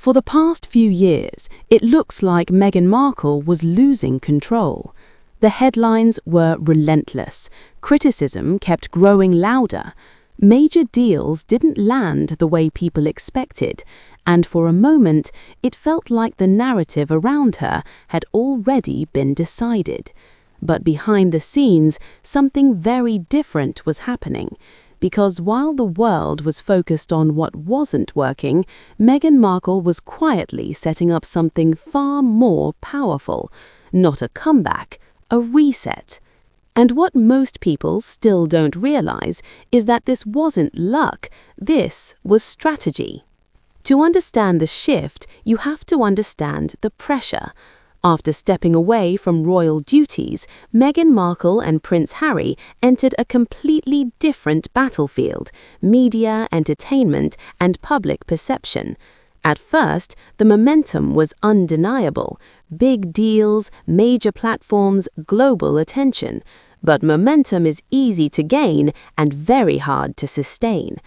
For the past few years, it looks like Meghan Markle was losing control. The headlines were relentless. Criticism kept growing louder. Major deals didn't land the way people expected, and for a moment, it felt like the narrative around her had already been decided. But behind the scenes, something very different was happening. Because while the world was focused on what wasn't working, Meghan Markle was quietly setting up something far more powerful. Not a comeback, a reset. And what most people still don't realize is that this wasn't luck, this was strategy. To understand the shift, you have to understand the pressure. After stepping away from royal duties, Meghan Markle and Prince Harry entered a completely different battlefield: media, entertainment, and public perception. At first, the momentum was undeniable: big deals, major platforms, global attention. But momentum is easy to gain and very hard to sustain.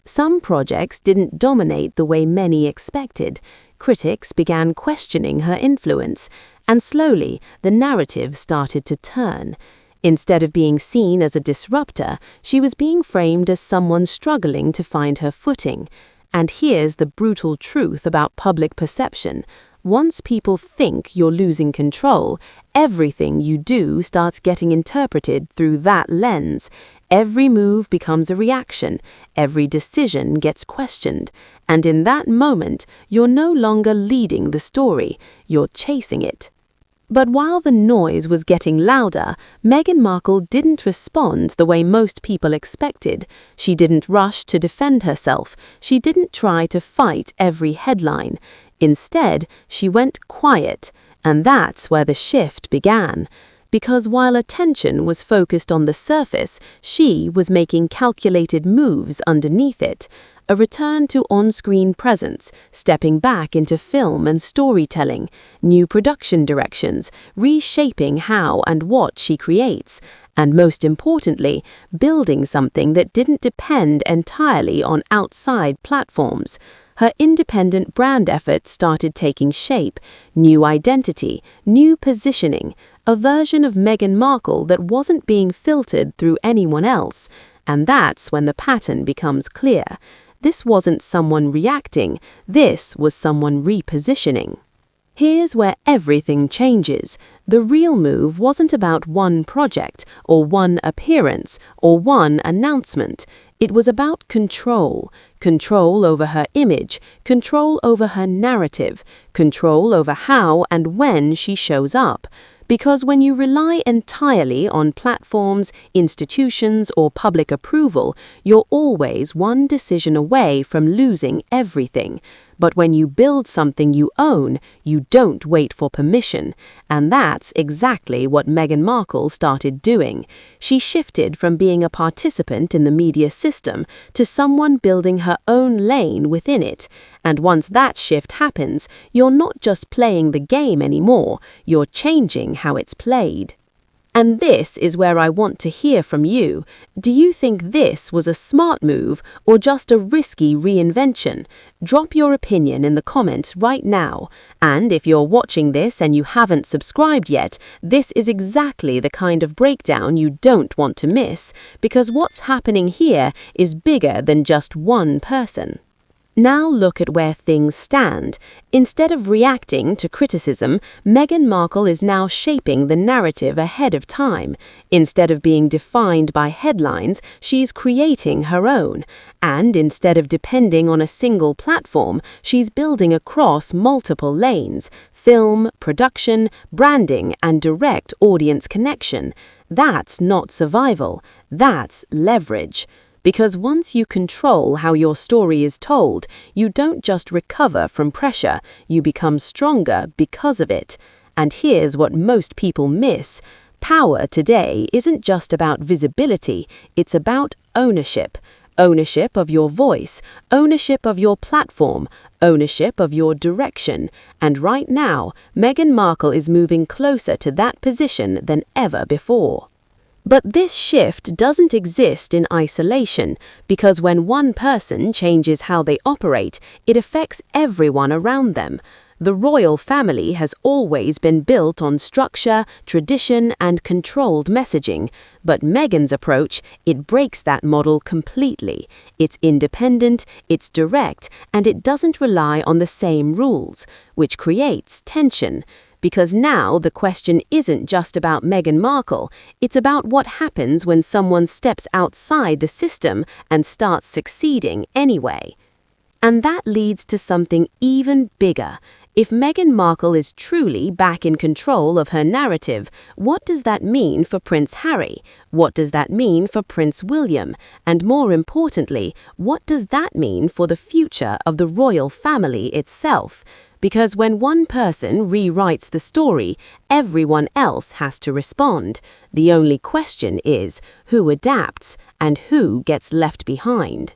Some projects didn't dominate the way many expected. Critics began questioning her influence, and slowly the narrative started to turn. Instead of being seen as a disruptor, she was being framed as someone struggling to find her footing. And here's the brutal truth about public perception. Once people think you're losing control, everything you do starts getting interpreted through that lens. Every move becomes a reaction, every decision gets questioned, and in that moment, you're no longer leading the story, you're chasing it. But while the noise was getting louder, Meghan Markle didn't respond the way most people expected. She didn't rush to defend herself. She didn't try to fight every headline. Instead, she went quiet, and that's where the shift began. Because while attention was focused on the surface, she was making calculated moves underneath it. A return to on-screen presence, stepping back into film and storytelling, new production directions, reshaping how and what she creates, and most importantly, building something that didn't depend entirely on outside platforms. Her independent brand efforts started taking shape: new identity, new positioning, a version of Meghan Markle that wasn't being filtered through anyone else. And that's when the pattern becomes clear. This wasn't someone reacting, this was someone repositioning. Here's where everything changes. The real move wasn't about one project, or one appearance, or one announcement. It was about control. Control over her image, control over her narrative, control over how and when she shows up. Because when you rely entirely on platforms, institutions, or public approval, you're always one decision away from losing everything. But when you build something you own, you don't wait for permission. And that's exactly what Meghan Markle started doing. She shifted from being a participant in the media system to someone building her own lane within it. And once that shift happens, you're not just playing the game anymore, you're changing how it's played. And this is where I want to hear from you. Do you think this was a smart move or just a risky reinvention? Drop your opinion in the comments right now. And if you're watching this and you haven't subscribed yet, this is exactly the kind of breakdown you don't want to miss, because what's happening here is bigger than just one person. Now look at where things stand. Instead of reacting to criticism, Meghan Markle is now shaping the narrative ahead of time. Instead of being defined by headlines, she's creating her own. And instead of depending on a single platform, she's building across multiple lanes: film, production, branding, and direct audience connection. That's not survival, that's leverage. Because once you control how your story is told, you don't just recover from pressure, you become stronger because of it. And here's what most people miss. Power today isn't just about visibility, it's about ownership. Ownership of your voice, ownership of your platform, ownership of your direction. And right now, Meghan Markle is moving closer to that position than ever before. But this shift doesn't exist in isolation, because when one person changes how they operate, it affects everyone around them. The royal family has always been built on structure, tradition, and controlled messaging, but Meghan's approach, it breaks that model completely. It's independent, it's direct, and it doesn't rely on the same rules, which creates tension. Because now the question isn't just about Meghan Markle, it's about what happens when someone steps outside the system and starts succeeding anyway. And that leads to something even bigger. If Meghan Markle is truly back in control of her narrative, what does that mean for Prince Harry? What does that mean for Prince William? And more importantly, what does that mean for the future of the royal family itself? Because when one person rewrites the story, everyone else has to respond. The only question is, who adapts and who gets left behind?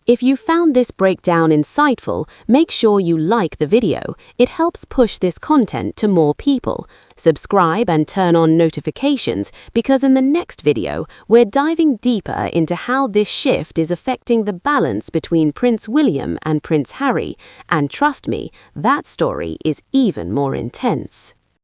If you found this breakdown insightful, make sure you like the video. It helps push this content to more people. Subscribe and turn on notifications, because in the next video, we're diving deeper into how this shift is affecting the balance between Prince William and Prince Harry. And trust me, that story is even more intense.